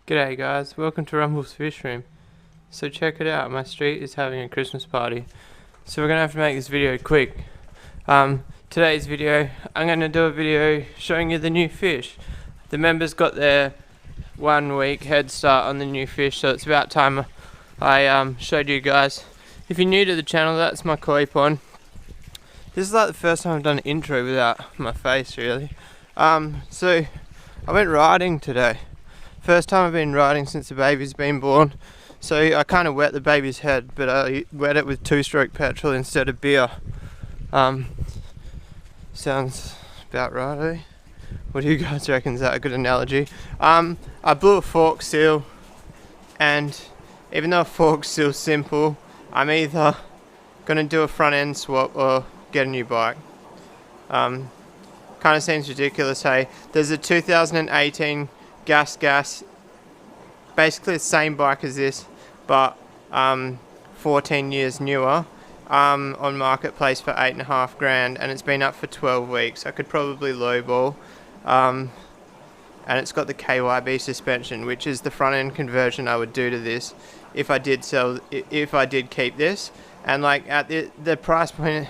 G'day guys, welcome to Rumble's Fish Room. So check it out, my street is having a Christmas party. So we're going to have to make this video quick. Today's video, I'm going to do a video showing you the new fish. The members got their 1 week head start on the new fish, so it's about time I showed you guys. If you're new to the channel, that's my koi pond. This is like the first time I've done an intro without my face really. So I went riding today. First time I've been riding since the baby's been born. So I kind of wet the baby's head, but I wet it with 2-stroke petrol instead of beer. Sounds about right, eh? What do you guys reckon? Is that a good analogy? I blew a fork seal, and even though a fork seal's simple, I'm either gonna do a front end swap or get a new bike. Kind of seems ridiculous, hey? There's a 2018 gas, basically the same bike as this, but 14 years newer, on marketplace for 8.5 grand, and it's been up for 12 weeks. I could probably lowball, and it's got the KYB suspension, which is the front end conversion I would do to this if I did keep this. And like at the price point,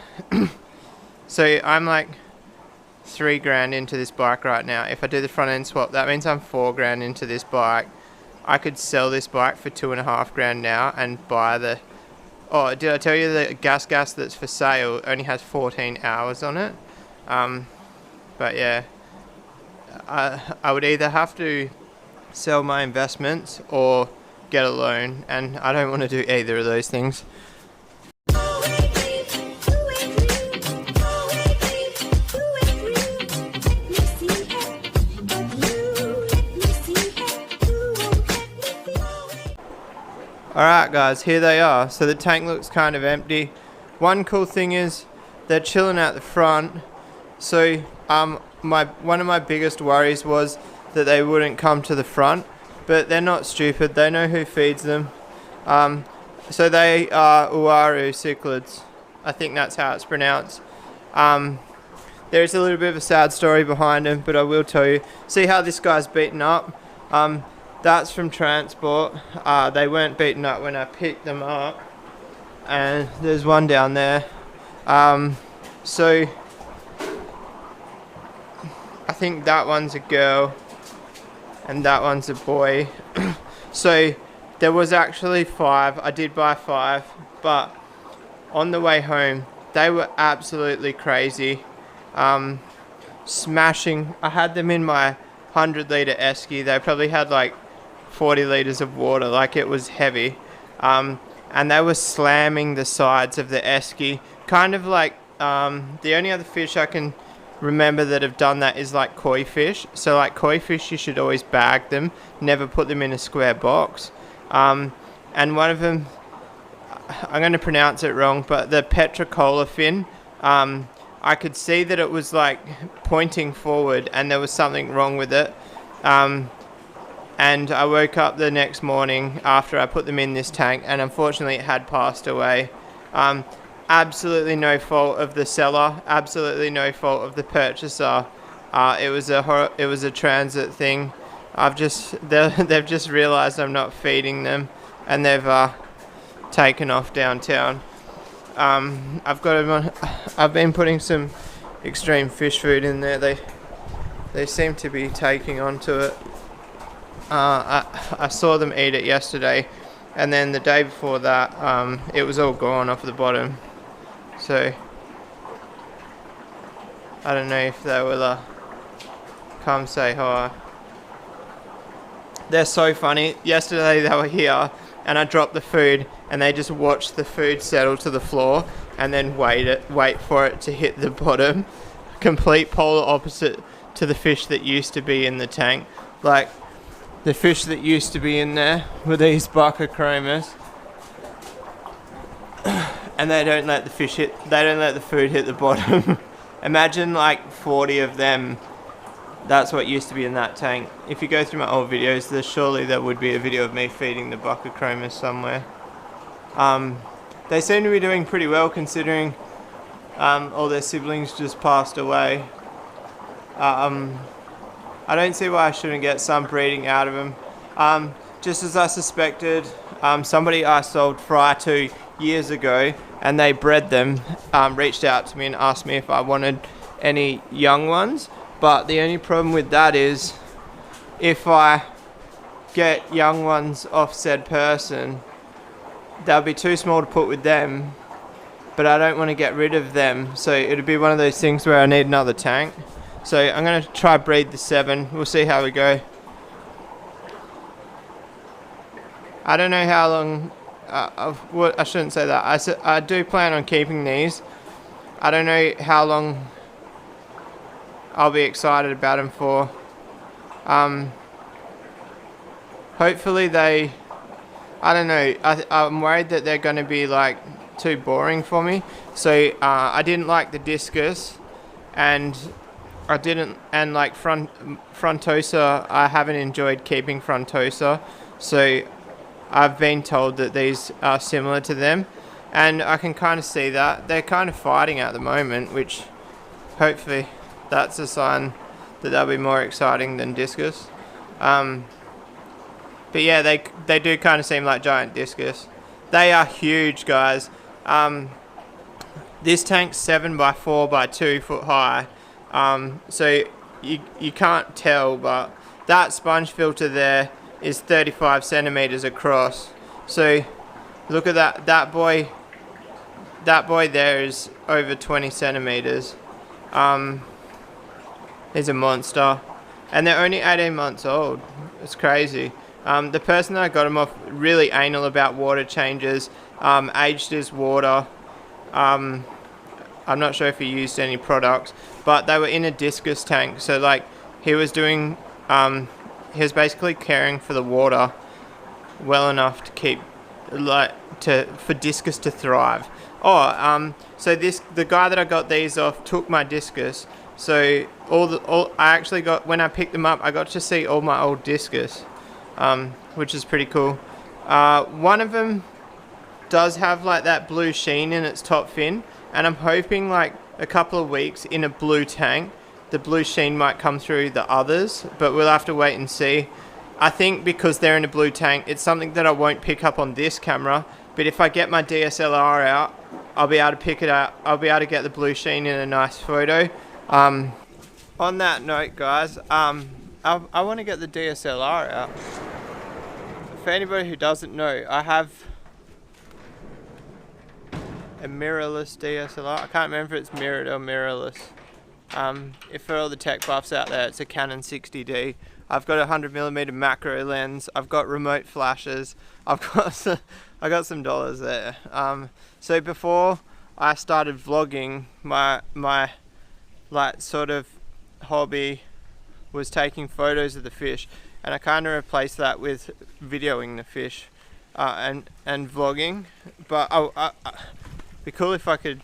so I'm like 3 grand into this bike right now. If I do the front end swap, that means I'm 4 grand into this bike. I could sell this bike for 2.5 grand now and buy the... Oh, did I tell you the gas that's for sale only has 14 hours on it? But yeah, I would either have to sell my investments or get a loan, and I don't want to do either of those things. Alright guys, here they are. So the tank looks kind of empty. One cool thing is they're chilling at the front. So one of my biggest worries was that they wouldn't come to the front, but they're not stupid. They know who feeds them. So they are Uaru cichlids. I think that's how it's pronounced. There's a little bit of a sad story behind them, but I will tell you. See how this guy's beaten up? That's from transport. They weren't beaten up when I picked them up, and there's one down there. So I think that one's a girl and that one's a boy. So there was actually 5. I did buy 5, but on the way home they were absolutely crazy, smashing. I had them in my 100-litre esky. They probably had like 40 litres of water, like it was heavy, and they were slamming the sides of the esky, kind of like the only other fish I can remember that have done that is like koi fish. So like koi fish, you should always bag them, never put them in a square box. And one of them, I'm going to pronounce it wrong, but the petricola fin, I could see that it was like pointing forward and there was something wrong with it. And I woke up the next morning after I put them in this tank, and unfortunately it had passed away. Absolutely no fault of the seller, absolutely no fault of the purchaser. It was a transit thing. They've just realised I'm not feeding them, and they've taken off downtown. I've been putting some extreme fish food in there. They seem to be taking onto it. I saw them eat it yesterday, and then the day before that, it was all gone off the bottom. So I don't know if they will come say hi. They're so funny. Yesterday they were here, and I dropped the food, and they just watched the food settle to the floor, and then wait for it to hit the bottom. Complete polar opposite to the fish that used to be in the tank. Like, the fish that used to be in there were these Buccochromis, and they don't let the food hit the bottom. Imagine like 40 of them. That's what used to be in that tank. If you go through my old videos, surely there would be a video of me feeding the Buccochromis somewhere. They seem to be doing pretty well considering all their siblings just passed away. I don't see why I shouldn't get some breeding out of them. Just as I suspected, somebody I sold fry to years ago, and they bred them, reached out to me and asked me if I wanted any young ones. But the only problem with that is, if I get young ones off said person, they'll be too small to put with them, but I don't want to get rid of them, so it'll be one of those things where I need another tank. So I'm going to try breed the 7. We'll see how we go. I don't know how long, I shouldn't say that. I do plan on keeping these. I don't know how long I'll be excited about them for. Hopefully they, I don't know, I'm worried that they're going to be like too boring for me. So I didn't like the discus, and I didn't, and like frontosa, I haven't enjoyed keeping frontosa. So I've been told that these are similar to them, and I can kind of see that. They're kind of fighting at the moment, which hopefully that's a sign that they'll be more exciting than discus. But yeah, they do kind of seem like giant discus. They are huge, guys. This tank's 7 by 4 by 2 foot high. So you can't tell, but that sponge filter there is 35 centimeters across. So look at that. That boy there is over 20 centimeters. He's a monster, and they're only 18 months old. It's crazy. The person that I got him off, really anal about water changes, aged his water. I'm not sure if he used any products, but they were in a discus tank, so like he was doing, he was basically caring for the water well enough to keep, for discus to thrive. So the guy that I got these off took my discus, so I actually got, when I picked them up, I got to see all my old discus, which is pretty cool. One of them does have like that blue sheen in its top fin, and I'm hoping like a couple of weeks in a blue tank, the blue sheen might come through the others, but we'll have to wait and see. I think because they're in a blue tank, it's something that I won't pick up on this camera, but if I get my DSLR out, I'll be able to pick it up. I'll be able to get the blue sheen in a nice photo. On that note, guys, I want to get the DSLR out. For anybody who doesn't know, I have a mirrorless DSLR. I can't remember if it's mirrored or mirrorless. If for all the tech buffs out there, it's a Canon 60D. I've got a 100mm macro lens. I've got remote flashes. I got some dollars there. So before I started vlogging, my like sort of hobby was taking photos of the fish, and I kind of replaced that with videoing the fish and vlogging. But it'd be cool if I could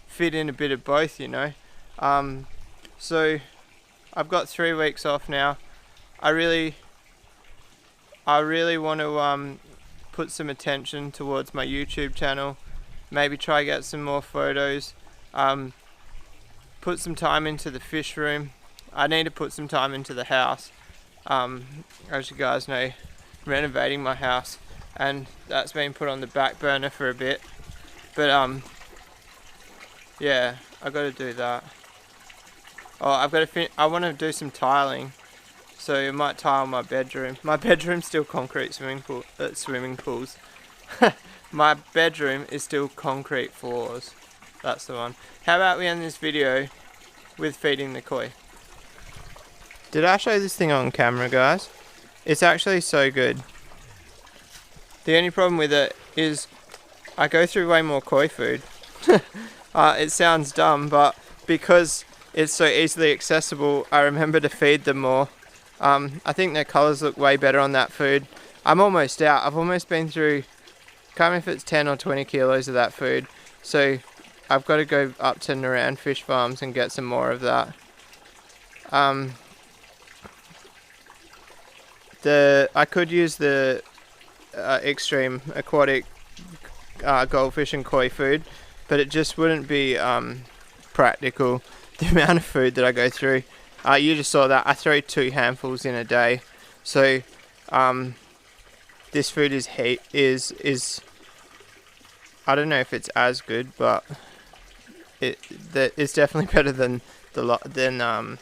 fit in a bit of both, you know. So I've got 3 weeks off now. I really want to put some attention towards my YouTube channel, maybe try get some more photos, put some time into the fish room. I need to put some time into the house. As you guys know, renovating my house, and that's been put on the back burner for a bit, but yeah, I got to do that. I want to do some tiling, so I might tile my bedroom. My bedroom's still concrete swimming pools. My bedroom is still concrete floors. That's the one. How about we end this video with feeding the koi? Did I show this thing on camera, guys? It's actually so good. The only problem with it is I go through way more koi food. It sounds dumb, but because it's so easily accessible, I remember to feed them more. I think their colours look way better on that food. I'm almost out. I've almost been through, can't remember if it's 10 or 20 kilos of that food. So I've got to go up to Naran Fish Farms and get some more of that. I could use the extreme aquatic goldfish and koi food, but it just wouldn't be practical. The amount of food that I go through. You just saw that I throw 2 handfuls in a day, so this food is I don't know if it's as good, but it's definitely better than I'm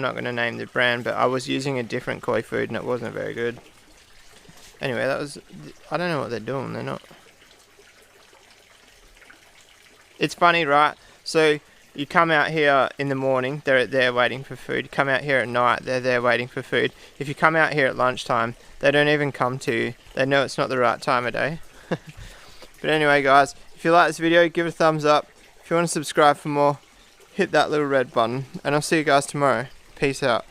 not going to name the brand, but I was using a different koi food and it wasn't very good. Anyway, I don't know what they're doing. They're not. It's funny, right? So you come out here in the morning, they're there waiting for food. You come out here at night, they're there waiting for food. If you come out here at lunchtime, they don't even come to you. They know it's not the right time of day. But anyway, guys, if you like this video, give it a thumbs up. If you want to subscribe for more, hit that little red button. And I'll see you guys tomorrow. Peace out.